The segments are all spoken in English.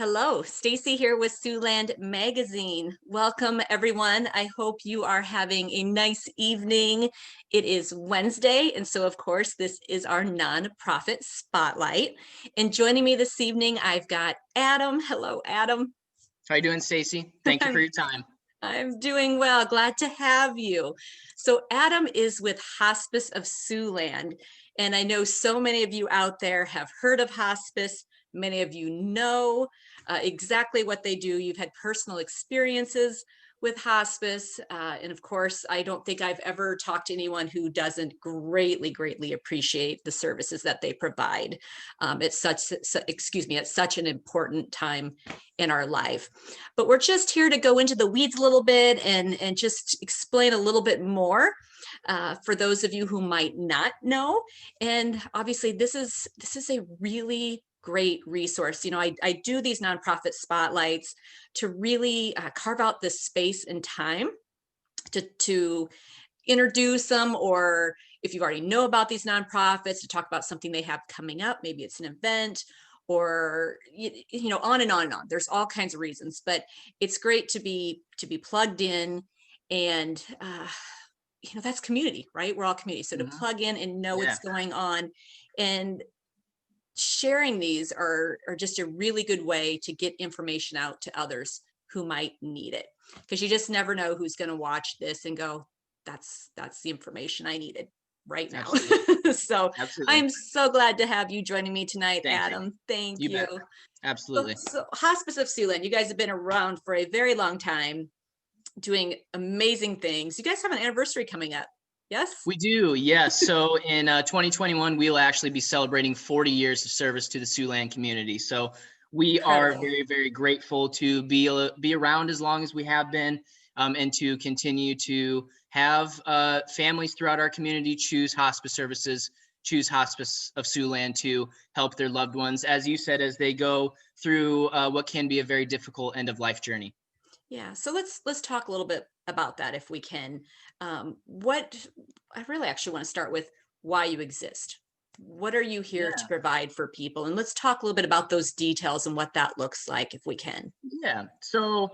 Hello, Stacy here with Siouxland Magazine. Welcome, everyone. I hope you are having a nice evening. It is Wednesday, and so, of course, this is our nonprofit spotlight. And joining me this evening, I've got Adam. Hello, Adam. How you doing, Stacy? Thank you for I'm your time. I'm doing well. Glad to have you. So Adam is with Hospice of Siouxland, and I know so many of you out there have heard of hospice. Many of you know exactly what they do. You've had personal experiences with hospice. And of course, I don't think I've ever talked to anyone who doesn't greatly appreciate the services that they provide. It's such an important time in our life. But we're just here to go into the weeds a little bit and just explain a little bit more for those of you who might not know. And obviously, this is a really great resource. You know, I do these nonprofit spotlights to really carve out this space and time to introduce them, or if you already know about these nonprofits, to talk about something they have coming up. Maybe it's an event, or you know, on and on and on. There's all kinds of reasons, but it's great to be plugged in, and you know, that's community, right? We're all community, so to plug in and know Yeah, what's going on, and sharing these are just a really good way to get information out to others who might need it, because you just never know who's going to watch this and go, that's the information I needed right now. absolutely. So Absolutely. I'm so glad to have you joining me tonight, Thank you. Adam. Thank You you. bet. Absolutely. So Hospice of Siouxland, you guys have been around for a very long time, doing amazing things. You guys have an anniversary coming up. Yes. We do, yes. So in 2021, we will actually be celebrating 40 years of service to the Siouxland community. So we are Incredible. very grateful to be around as long as we have been, and to continue to have families throughout our community choose hospice services, choose Hospice of Siouxland to help their loved ones, as you said, as they go through what can be a very difficult end of life journey. Yeah, so let's talk a little bit about that if we can. What I really actually want to start with, why you exist. What are you here to Yeah. provide for people? And let's talk a little bit about those details and what that looks like if we can. Yeah. So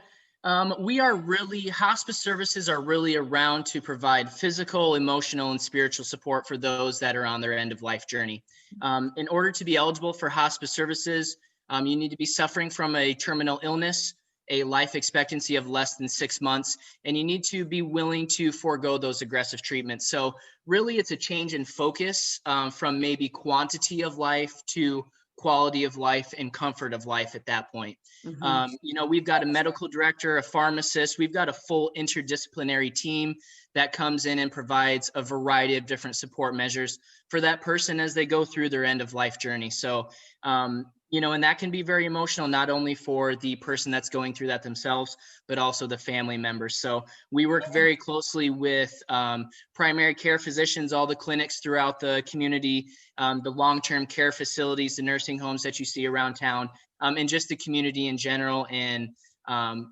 we are really, hospice services are really around to provide physical, emotional, and spiritual support for those that are on their end of life journey. In order to be eligible for hospice services, you need to be suffering from a terminal illness, a life expectancy of less than 6 months, and you need to be willing to forego those aggressive treatments. So really, it's a change in focus from maybe quantity of life to quality of life and comfort of life at that point. Mhm. You know, we've got a medical director, a pharmacist, we've got a full interdisciplinary team that comes in and provides a variety of different support measures for that person as they go through their end of life journey. So, you know, and that can be very emotional, not only for the person that's going through that themselves, but also the family members. So we work very closely with primary care physicians, all the clinics throughout the community, the long-term care facilities, the nursing homes that you see around town, and just the community in general, and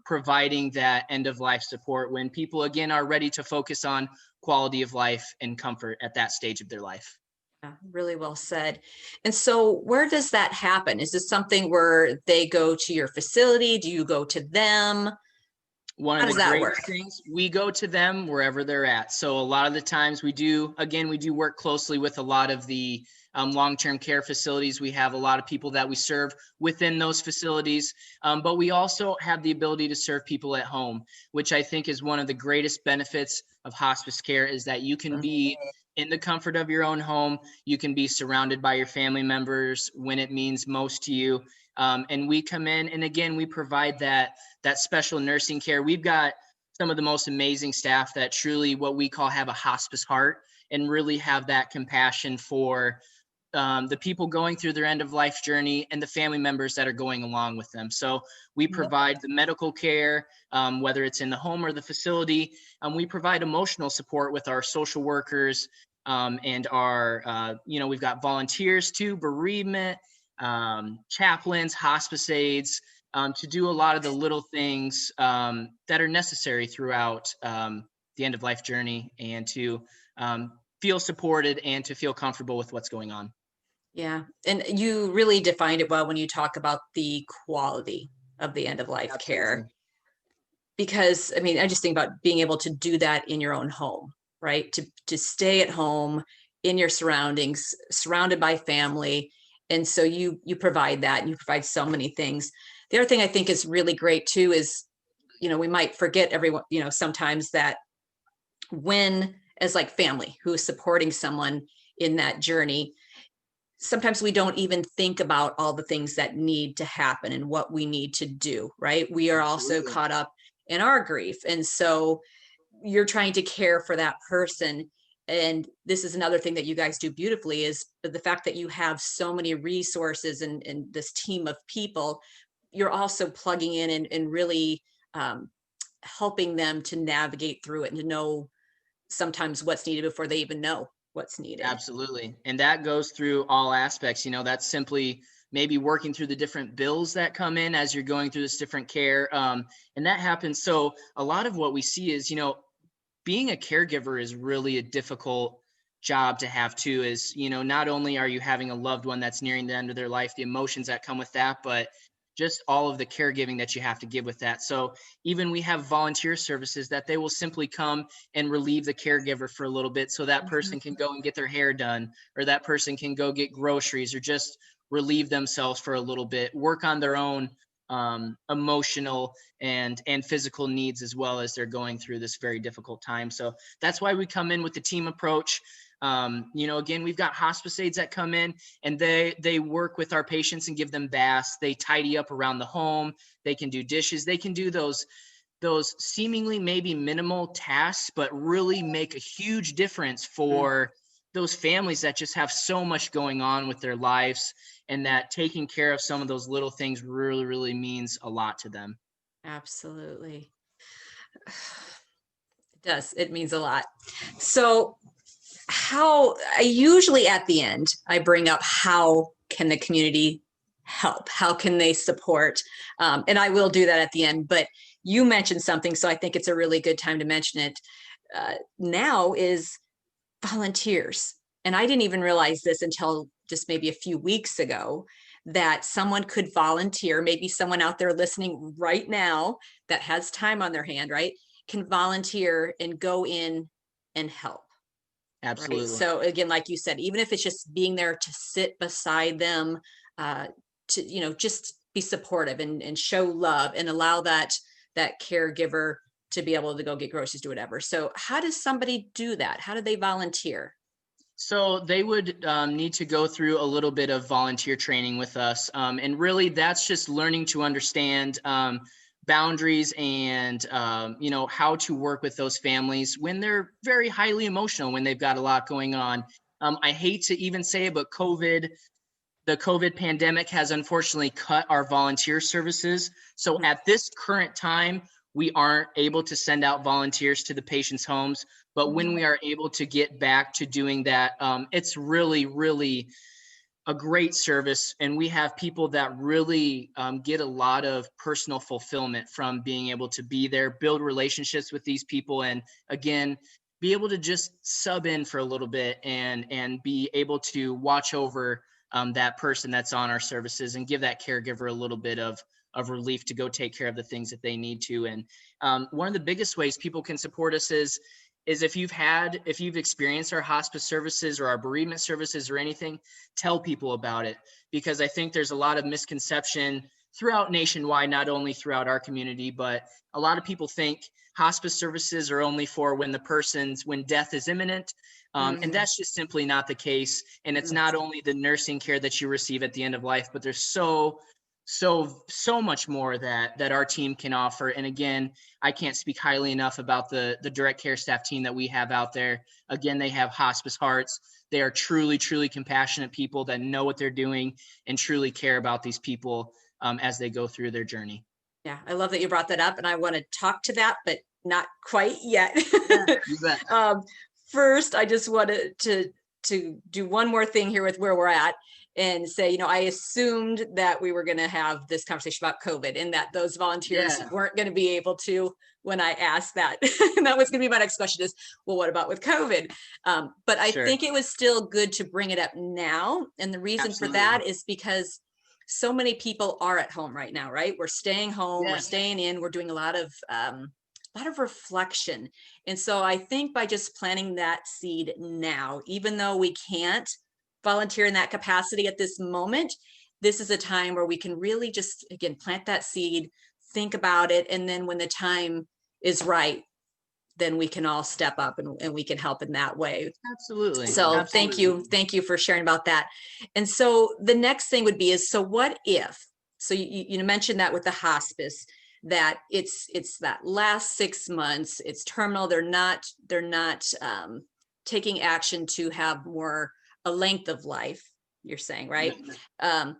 providing that end of life support when people, again, are ready to focus on quality of life and comfort at that stage of their life. Yeah, really well said. And so where does that happen? Is this something where they go to your facility? Do you go to them? One How of the does that greatest work? things, we go to them wherever they're at. So a lot of the times we do, again, we do work closely with a lot of the long-term care facilities. We have a lot of people that we serve within those facilities, but we also have the ability to serve people at home, which I think is one of the greatest benefits of hospice care, is that you can be in the comfort of your own home. You can be surrounded by your family members when it means most to you. And we come in, and again, we provide that special nursing care. We've got some of the most amazing staff that truly, what we call, have a hospice heart and really have that compassion for the people going through their end of life journey and the family members that are going along with them. So we provide the medical care, whether it's in the home or the facility. We provide emotional support with our social workers, and our, you know, we've got volunteers too, bereavement, chaplains, hospice aides, to do a lot of the little things that are necessary throughout the end of life journey, and to feel supported and to feel comfortable with what's going on. Yeah. And you really defined it well when you talk about the quality of the end of life care. Absolutely. Because I mean, I just think about being able to do that in your own home, right? To stay at home in your surroundings, surrounded by family. And so you provide that, and you provide so many things. The other thing I think is really great too is, we might forget everyone, sometimes that when, as like family who is supporting someone in that journey, sometimes we don't even think about all the things that need to happen and what we need to do, right? We are also Absolutely. caught up in our grief. And so you're trying to care for that person. And this is another thing that you guys do beautifully, is the fact that you have so many resources and this team of people. You're also plugging in and really um, helping them to navigate through it and to know sometimes what's needed before they even know what's needed. Absolutely. And that goes through all aspects. That's simply maybe working through the different bills that come in as you're going through this different care. And that happens. So a lot of what we see is, being a caregiver is really a difficult job to have too. Is, not only are you having a loved one that's nearing the end of their life, the emotions that come with that, but just all of the caregiving that you have to give with that. So even we have volunteer services that they will simply come and relieve the caregiver for a little bit so that person can go and get their hair done, or that person can go get groceries, or just relieve themselves for a little bit, work on their own emotional and physical needs as well as they're going through this very difficult time. So that's why we come in with the team approach. Again, we've got hospice aides that come in and they work with our patients and give them baths. They tidy up around the home. They can do dishes. They can do those seemingly maybe minimal tasks, but really make a huge difference for those families that just have so much going on with their lives, and that taking care of some of those little things really, really means a lot to them. Absolutely. It does. It means a lot. So how I usually at the end, I bring up how can the community help? How can they support? And I will do that at the end, but you mentioned something, so I think it's a really good time to mention it. Now is volunteers. And I didn't even realize this until just maybe a few weeks ago, that someone could volunteer, maybe someone out there listening right now that has time on their hand, right, can volunteer and go in and help. Right. Absolutely. So again, like you said, even if it's just being there to sit beside them, uh, to, just be supportive and show love and allow that caregiver to be able to go get groceries, do whatever. So how does somebody do that? How do they volunteer? So they would need to go through a little bit of volunteer training with us. And really that's just learning to understand boundaries and, how to work with those families when they're very highly emotional, when they've got a lot going on. I hate to even say it, but the COVID pandemic has unfortunately cut our volunteer services. So Mhm. at this current time, we aren't able to send out volunteers to the patients' homes. But when we are able to get back to doing that, it's really, really a great service. And we have people that really get a lot of personal fulfillment from being able to be there, build relationships with these people, and again, be able to just sub in for a little bit and be able to watch over that person that's on our services and give that caregiver a little bit of relief to go take care of the things that they need to. And one of the biggest ways people can support us is if you've experienced our hospice services or our bereavement services or anything, tell people about it, because I think there's a lot of misconception throughout nationwide, not only throughout our community, but a lot of people think hospice services are only for when death is imminent. And Mhm. that's just simply not the case. And it's Mhm. not only the nursing care that you receive at the end of life, but there's so much more that our team can offer. And again, I can't speak highly enough about the direct care staff team that we have out there. Again, they have hospice hearts. They are truly, truly compassionate people that know what they're doing and truly care about these people as they go through their journey. Yeah, I love that you brought that up, and I want to talk to that, but not quite yet. Yeah, you bet. um, First, I just wanted to do one more thing here with where we're at, and say, I assumed that we were going to have this conversation about COVID and that those volunteers Yeah, weren't going to be able to when I asked that. And that was going to be my next question is, well, what about with COVID? But I sure. think it was still good to bring it up now. And the reason for Absolutely. that is because so many people are at home right now, right? We're staying home, we're Yeah, staying in, we're doing a lot of reflection. And so I think by just planting that seed now, even though we can't volunteer in that capacity at this moment, this is a time where we can really just, again, plant that seed, think about it. And then when the time is right, then we can all step up and we can help in that way. absolutely. So Absolutely. thank you for sharing about that. And so the next thing would be is, so what if, so you mentioned that with the hospice, that it's that last 6 months, it's terminal, they're not taking action to have more a length of life, you're saying, right? Yeah, Um,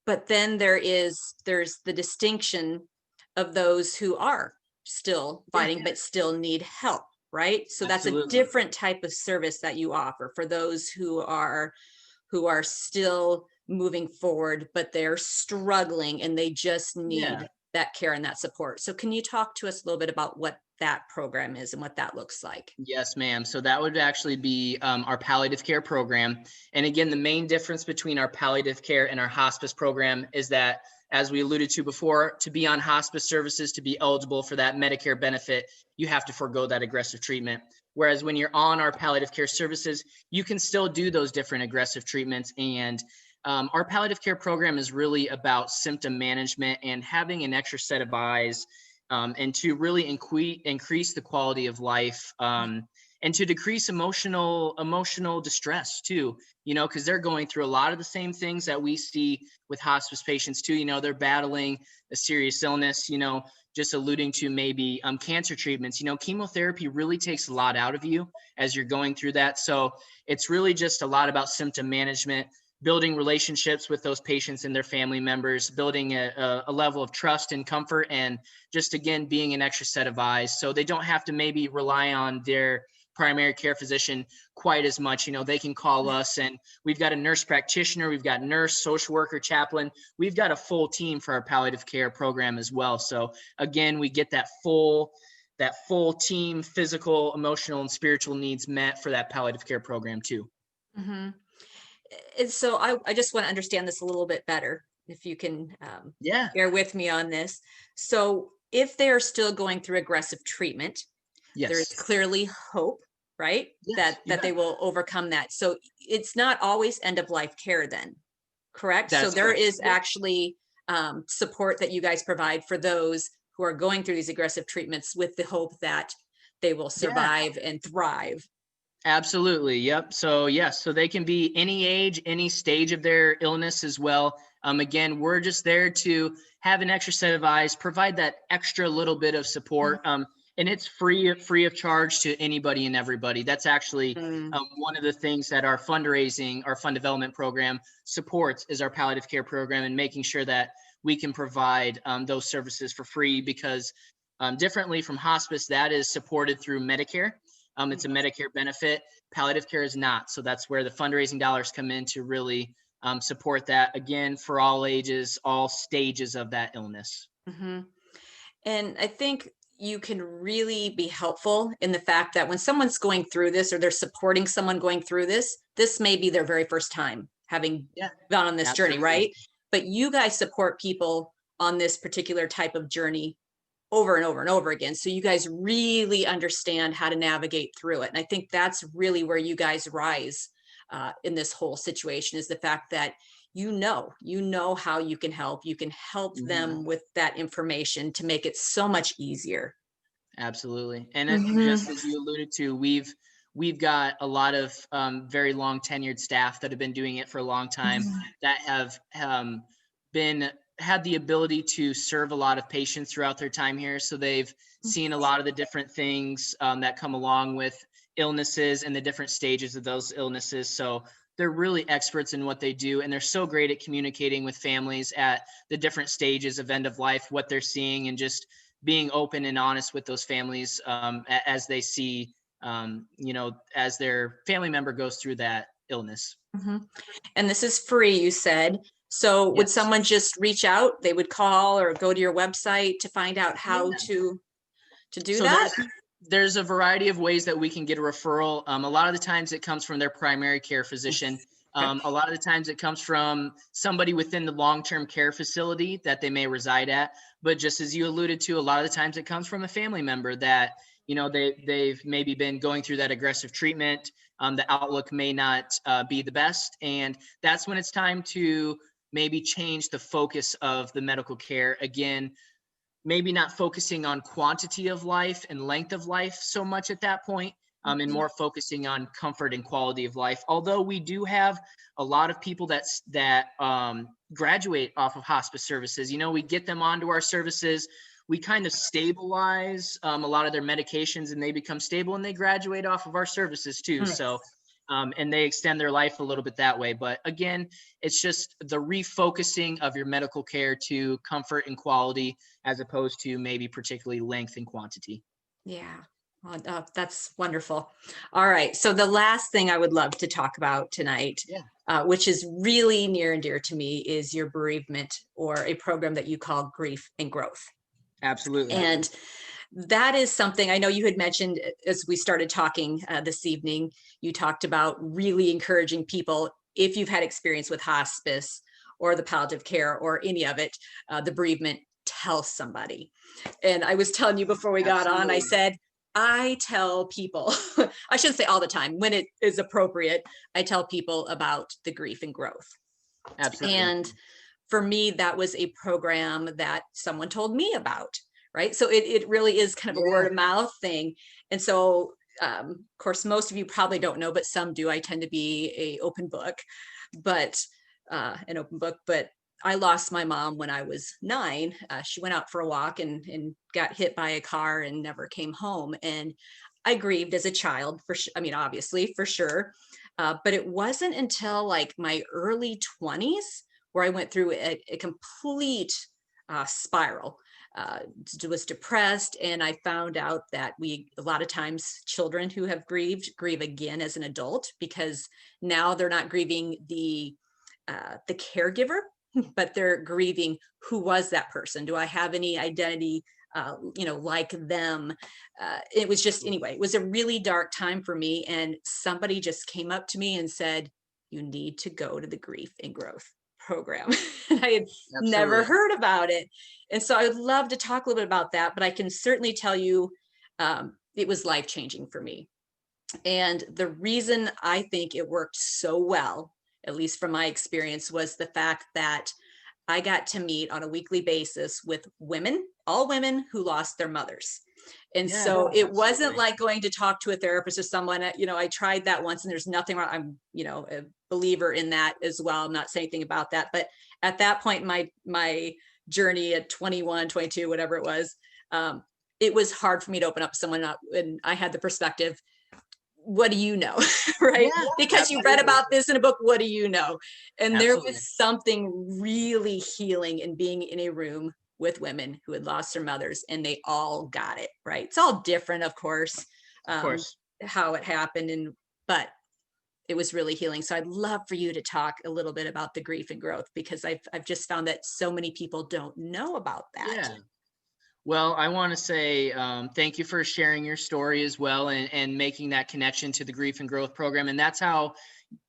but then there's the distinction of those who are still yeah, fighting but still need help, right? So that's a absolutely. different type of service that you offer for those who are still moving forward but they're struggling and they just Yeah. need that care and that support. So can you talk to us a little bit about what that program is and what that looks like? Yes, ma'am. So that would actually be our palliative care program. And again, the main difference between our palliative care and our hospice program is that, as we alluded to before, to be on hospice services, to be eligible for that Medicare benefit, you have to forego that aggressive treatment. Whereas when you're on our palliative care services, you can still do those different aggressive treatments. And our palliative care program is really about symptom management and having an extra set of eyes, and to really increase the quality of life, and to decrease emotional distress too. Because they're going through a lot of the same things that we see with hospice patients too. They're battling a serious illness. Just alluding to maybe cancer treatments. Chemotherapy really takes a lot out of you as you're going through that. So it's really just a lot about symptom management, building relationships with those patients and their family members, building a level of trust and comfort, and just, again, being an extra set of eyes. So they don't have to maybe rely on their primary care physician quite as much. They can call us, and we've got a nurse practitioner, we've got nurse, social worker, chaplain. We've got a full team for our palliative care program as well. So again, we get that full team, physical, emotional, and spiritual needs met for that palliative care program too. Mm-hmm. And so I just want to understand this a little bit better, if you can Yeah. bear with me on this. So if they are still going through aggressive treatment, there is Yes. clearly hope, right? Yes. That Yeah. they will overcome that. So it's not always end of life care then, correct? So That's there correct. is actually support that you guys provide for those who are going through these aggressive treatments with the hope that they will Yeah. survive and thrive. Absolutely. Yep. So yes, so they can be any age, any stage of their illness as well. Again, we're just there to have an extra set of eyes, provide that extra little bit of support. And it's free of charge to anybody and everybody. That's actually Mm-hmm. one of the things that our fundraising, our fund development program supports, is our palliative care program, and making sure that we can provide those services for free, because differently from hospice, that is supported through Medicare. It's a Medicare benefit. Palliative care is not. So that's where the fundraising dollars come in to really support that, again, for all ages, all stages of that illness. Mm-hmm. And I think you can really be helpful in the fact that when someone's going through this or they're supporting someone going through this may be their very first time having Yeah, gone on this journey, absolutely. right? But you guys support people on this particular type of journey over and over and over again. So you guys really understand how to navigate through it. And I think that's really where you guys rise in this whole situation, is the fact that you know how you can help Mhm. them with that information to make it so much easier. Absolutely. And Mm-hmm. just as you alluded to, we've got a lot of very long tenured staff that have been doing it for a long time, that have been had the ability to serve a lot of patients throughout their time here. So they've seen a lot of the different things that come along with illnesses and the different stages of those illnesses. So they're really experts in what they do, and they're so great at communicating with families at the different stages of end of life, what they're seeing, and just being open and honest with those families as they see, as their family member goes through illness. Mhm. And this is free, you said. So would Yes. someone just reach out? They would call or go to your website to find out how Yeah. to do So that? there's a variety of ways that we can get a referral. A lot of the times it comes from their primary care physician. Okay. A lot of the times it comes from somebody within the long-term care facility that they may reside at. But just as you alluded to, a lot of the times it comes from a family member that, they've maybe been going through that aggressive treatment. The outlook may not be the best. And that's when it's time to maybe change the focus of the medical care. Again, maybe not focusing on quantity of life and length of life so much at that point, and Mhm. more focusing on comfort and quality of life. Although we do have a lot of people that graduate off of hospice services, we get them onto our services. We kind of stabilize a lot of their medications, and they become stable, and they graduate off of our services too. Mm. So, and they extend their life a little bit that way. But again, it's just the refocusing of your medical care to comfort and quality, as opposed to maybe particularly length and quantity. Yeah. That's wonderful. All right. So the last thing I would love to talk about tonight, Yeah, which is really near and dear to me, is your bereavement or a program that you call Grief and Growth. absolutely. And that is something I know you had mentioned as we started talking this evening. You talked about really encouraging people, if you've had experience with hospice or the palliative care or any of it, the bereavement, tell somebody. And I was telling you before we got on, I Absolutely. said, I tell people, I shouldn't say all the time, when it is appropriate, I tell people about the Grief and Growth. Absolutely. And for me, that was a program that someone told me about, right? So it really is kind of a word Yeah. of mouth thing. And so, of course, most of you probably don't know, but some do. I tend to be but an open book. But I lost my mom when I was 9. She went out for a walk and got hit by a car and never came home. And I grieved as a child I mean, obviously, for sure. But it wasn't until like my early 20s where I went through a complete spiral. Was depressed, and I found out that a lot of times children who have grieved grieve again as an adult, because now they're not grieving the caregiver, but they're grieving, who was that person? Do I have any identity, like them? It was just, anyway, it was a really dark time for me. And somebody just came up to me and said, you need to go to the Grief and Growth program. And I had never Absolutely. heard about it. And so I would love to talk a little bit about that, but I can certainly tell you it was life changing for me. And the reason I think it worked so well, at least from my experience, was the fact that I got to meet on a weekly basis with women, all women who lost their mothers. And Yeah, so it wasn't absolutely. like going to talk to a therapist or someone. I tried that once, and there's nothing wrong. I'm, a believer in that as well. I'm not saying anything about that. But at that point in my journey at 21, 22, whatever it was hard for me to open up to someone up. And I had the perspective, what do you know? Right? Yeah, Because you read absolutely. about this in a book, what do you know? And there was Absolutely. something really healing in being in a room with women who had lost their mothers, and they all got it, right? It's all different, of course, Of um, course. how it happened, but it was really healing. So I'd love for you to talk a little bit about the Grief and Growth, because I've just found that so many people don't know about that. Yeah. Well, I want to say thank you for sharing your story as well, and making that connection to the Grief and Growth program. And that's how,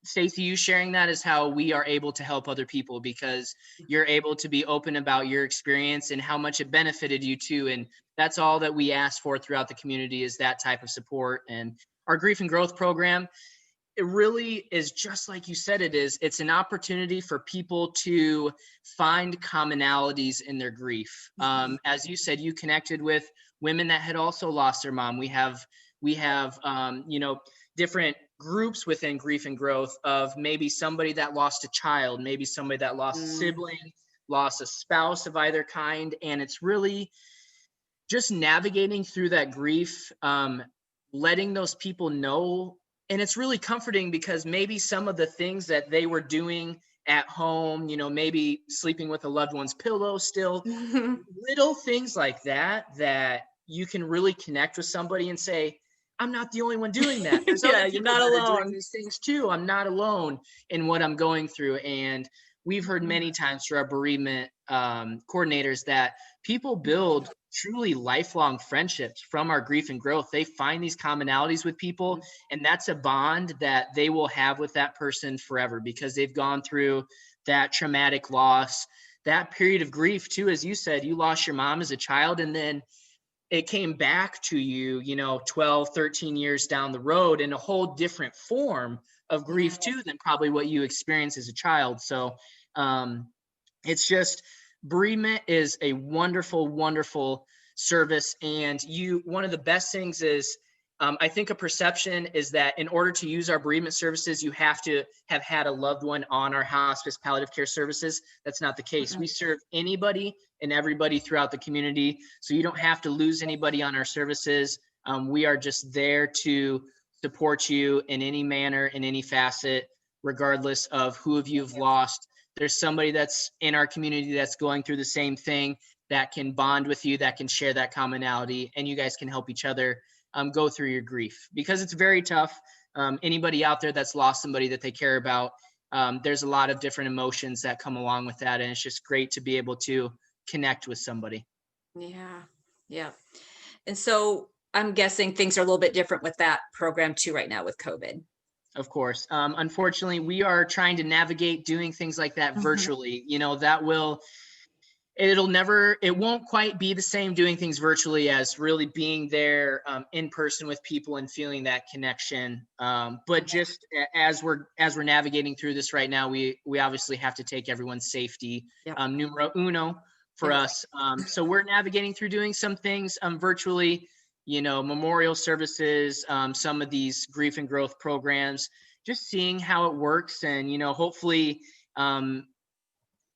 Stacey, you sharing that is how we are able to help other people, because you're able to be open about your experience and how much it benefited you too. And that's all that we ask for throughout the community, is that type of support. And our Grief and Growth program, it really is just like you said it is. It's an opportunity for people to find commonalities in their grief. As you said, you connected with women that had also lost their mom. We have different groups within Grief and Growth, of maybe somebody that lost a child, maybe somebody that lost a Mm, sibling, lost a spouse of either kind. And it's really just navigating through that grief, letting those people know. And it's really comforting, because maybe some of the things that they were doing at home, maybe sleeping with a loved one's pillow still, mm. little things like that, that you can really connect with somebody and say, I'm not the only one doing that. There's Yeah, other you're people not that are doing alone. these things too. I'm not alone in what I'm going through. And we've heard Mhm. many times through our bereavement coordinators that people build truly lifelong friendships from our grief and growth. They find these commonalities with people, and that's a bond that they will have with that person forever because they've gone through that traumatic loss, that period of grief too. As you said, you lost your mom as a child, and then it came back to you, 12, 13 years down the road in a whole different form of grief too than probably what you experienced as a child. So um, it's just, bereavement is a wonderful, wonderful service. And one of the best things is, I think a perception is that in order to use our bereavement services, you have to have had a loved one on our hospice palliative care services. That's not the case. We serve anybody and everybody throughout the community. So you don't have to lose anybody on our services. We are just there to support you in any manner, in any facet, regardless of who of you have lost. There's somebody that's in our community that's going through the same thing that can bond with you, that can share that commonality, and you guys can help each other go through your grief because it's very tough. Anybody out there that's lost somebody that they care about, there's a lot of different emotions that come along with that. And it's just great to be able to connect with somebody. Yeah. Yeah. And so I'm guessing things are a little bit different with that program too right now with COVID. Of course. Unfortunately, we are trying to navigate doing things like that Mhm. virtually. It won't quite be the same doing things virtually as really being there in person with people and feeling that connection. But just as we're navigating through this right now, we obviously have to take everyone's safety Yep. numero uno for Yep. us. So we're navigating through doing some things virtually, memorial services, some of these grief and growth programs, just seeing how it works. And, hopefully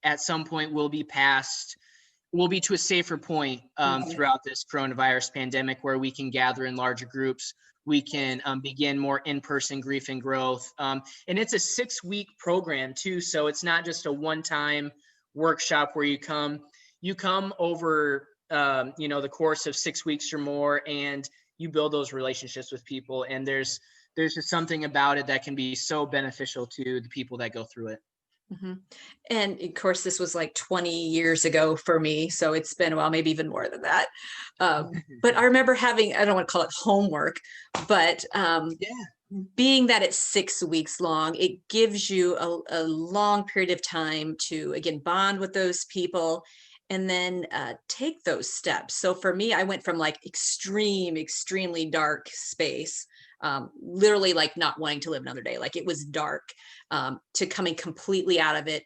at some point we'll be to a safer point Mhm. throughout this coronavirus pandemic where we can gather in larger groups. We can begin more in-person grief and growth. And it's a 6-week program too. So it's not just a one-time workshop where you come over, the course of 6 weeks or more, and you build those relationships with people. And there's just something about it that can be so beneficial to the people that go through it. Mhm. And of course, this was like 20 years ago for me. So it's been a while, maybe even more than that. But I remember having, I don't want to call it homework, but Yeah, being that it's 6 weeks long, it gives you a long period of time to, again, bond with those people and then take those steps. So for me, I went from like extremely dark space, literally like not wanting to live another day, like it was dark, to coming completely out of it.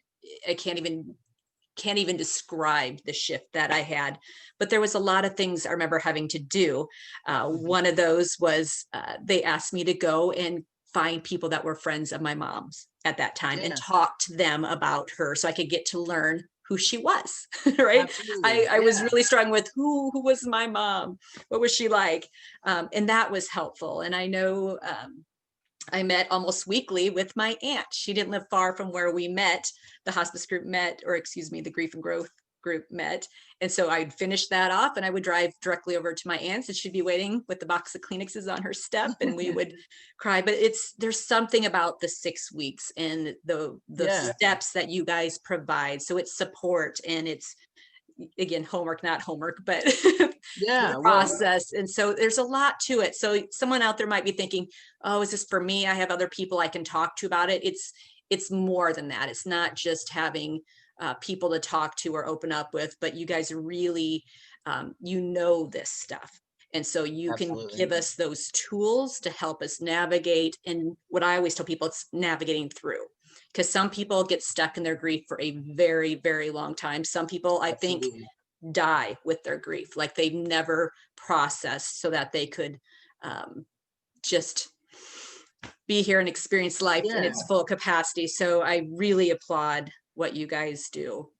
I can't even describe the shift that I had. But there was a lot of things I remember having to do. One of those was they asked me to go and find people that were friends of my mom's at that time and yeah, talk to them about her so I could get to learn who she was. Right. absolutely. I was Yeah. really strong with who was my mom, what was she like, and that was helpful. And I know I met almost weekly with my aunt. She didn't live far from where we met, the hospice group met, or excuse me, the grief and growth group met. And so I'd finish that off and I would drive directly over to my aunt's and she'd be waiting with the box of Kleenexes on her step and we would cry. But there's something about the 6 weeks and the Yeah. steps that you guys provide. So it's support and it's, again, homework, not homework, but the Yeah. Well, process. And so there's a lot to it. So someone out there might be thinking, oh, is this for me? I have other people I can talk to about it. It's more than that. It's not just having people to talk to or open up with, but you guys really, this stuff. And so you can absolutely. give us those tools to help us navigate. And what I always tell people, it's navigating through, because some people get stuck in their grief for a very long time. Some people, I think, Absolutely. die with their grief, like they've never processed so that they could just be here and experience life in Yeah. its full capacity. So I really applaud what you guys do.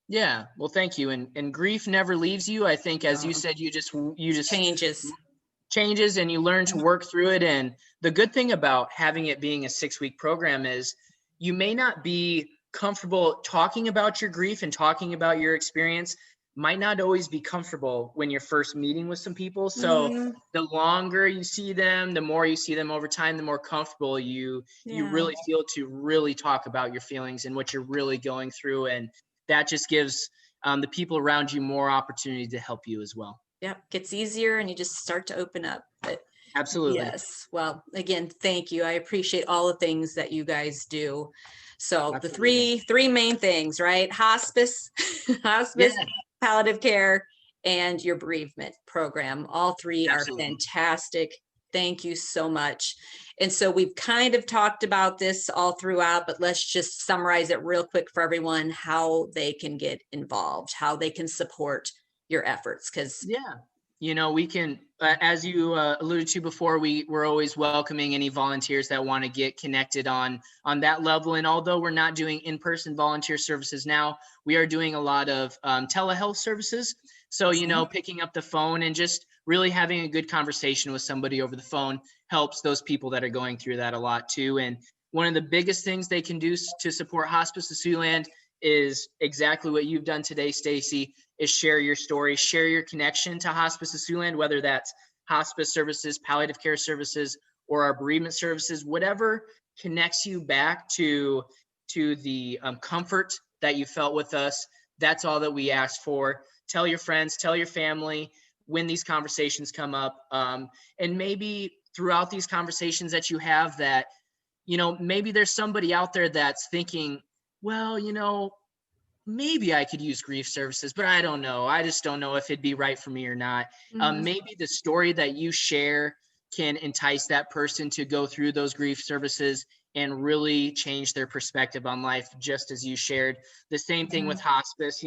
Yeah. Well, thank you. And grief never leaves you. I think, as you said, you just Changes. changes and you learn to work through it. And the good thing about having it being a 6-week program is you may not be comfortable talking about your grief and talking about your experience. might not always be comfortable when you're first meeting with some people. So Mhm. the longer you see them, the more you see them over time, the more comfortable you Yeah. really feel to really talk about your feelings and what you're really going through. And that just gives the people around you more opportunity to help you as well. Yep. Gets easier and you just start to open up. But Absolutely. yes. Well, again, thank you. I appreciate all the things that you guys do. So the Absolutely. three main things, right? Hospice, Yeah, hospice, palliative care, and your bereavement program. All three are absolutely. fantastic. Thank you so much. And so we've kind of talked about this all throughout, but let's just summarize it real quick for everyone, how they can get involved, how they can support your efforts. Because Yeah. We can, as you alluded to before, we're always welcoming any volunteers that want to get connected on that level. And although we're not doing in-person volunteer services now, we are doing a lot of telehealth services. So, picking up the phone and just really having a good conversation with somebody over the phone helps those people that are going through that a lot too. And one of the biggest things they can do to support Hospice of Siouxland is exactly what you've done today, Stacy, is share your story, share your connection to Hospice of Siouxland, whether that's hospice services, palliative care services, or our bereavement services, whatever connects you back to the comfort that you felt with us. That's all that we ask for. Tell your friends, tell your family when these conversations come up, and maybe throughout these conversations that you have that, maybe there's somebody out there that's thinking, well, maybe I could use grief services, but I don't know. I just don't know if it'd be right for me or not. Mhm. Maybe the story that you share can entice that person to go through those grief services and really change their perspective on life, just as you shared. The same thing with Mhm. hospice.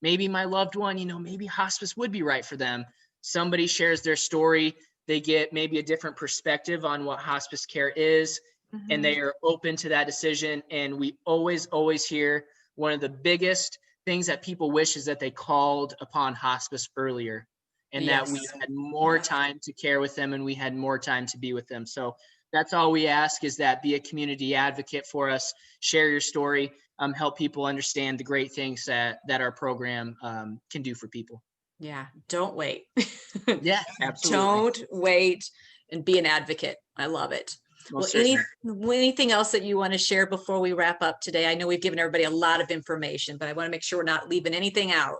Maybe my loved one, maybe hospice would be right for them. Somebody shares their story, they get maybe a different perspective on what hospice care is, and Mhm. they are open to that decision. And we always hear one of the biggest things that people wish is that they called upon hospice earlier, and that we Yes. had more Yeah. time to care with them and we had more time to be with them. So that's all we ask, is that be a community advocate for us, share your story, help people understand the great things that our program can do for people. Yeah. Don't wait. Yeah, absolutely. Don't wait and be an advocate. I love it. Well, Most certainly. anything else that you want to share before we wrap up today? I know we've given everybody a lot of information, but I want to make sure we're not leaving anything out.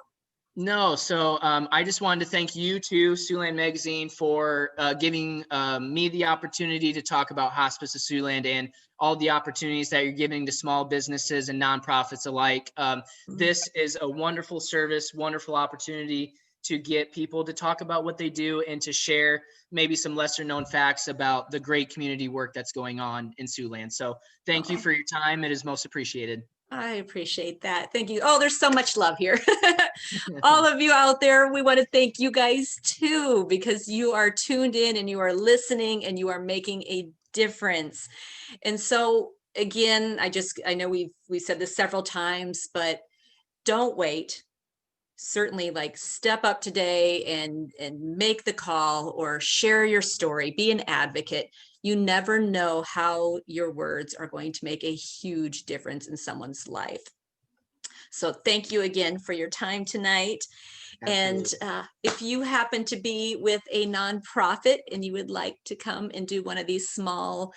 No, so I just wanted to thank you too, Siouxland Magazine, for giving me the opportunity to talk about Hospice of Siouxland and all the opportunities that you're giving to small businesses and nonprofits alike. Mm. This is a wonderful service, wonderful opportunity to get people to talk about what they do and to share maybe some lesser known facts about the great community work that's going on in Siouxland. So thank you Oh, for your time. It is most appreciated. I appreciate that. Thank you. Oh, there's so much love here. All of you out there, we want to thank you guys too, because you are tuned in and you are listening and you are making a difference. And so again, I know we said this several times, but don't wait. Certainly, like, step up today and make the call or share your story, be an advocate. You never know how your words are going to make a huge difference in someone's life. So thank you again for your time tonight. And Absolutely. if you happen to be with a nonprofit and you would like to come and do one of these small,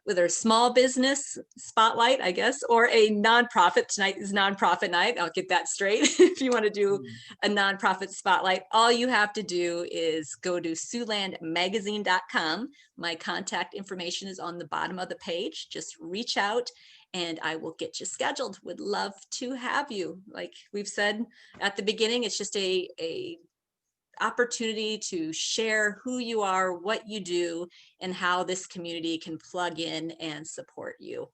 whether a small business spotlight, I guess, or a nonprofit, tonight is nonprofit night. I'll get that straight. If you want to do Mm. a nonprofit spotlight, all you have to do is go to siouxlandmagazine.com. My contact information is on the bottom of the page. Just reach out and I will get you scheduled. Would love to have you. Like we've said at the beginning, it's just a opportunity to share who you are, what you do, and how this community can plug in and support you.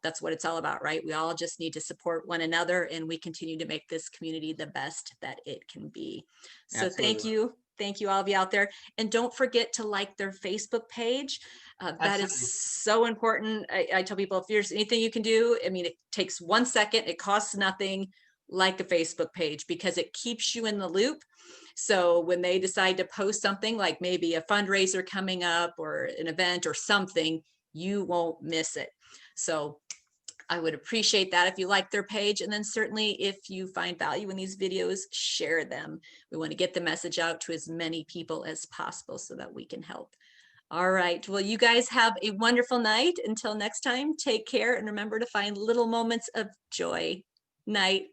That's what it's all about, right? We all just need to support one another and we continue to make this community the best that it can be. So thank Absolutely. you. Thank you all of you out there. And don't forget to like their Facebook page. That is Absolutely. so important. I tell people, if there's anything you can do, I mean, it takes 1 second, it costs nothing. Like a Facebook page, because it keeps you in the loop. So when they decide to post something like maybe a fundraiser coming up or an event or something, you won't miss it. So I would appreciate that if you like their page. And then certainly if you find value in these videos, share them. We want to get the message out to as many people as possible so that we can help. All right. Well, you guys have a wonderful night. Until next time, take care and remember to find little moments of joy. Night.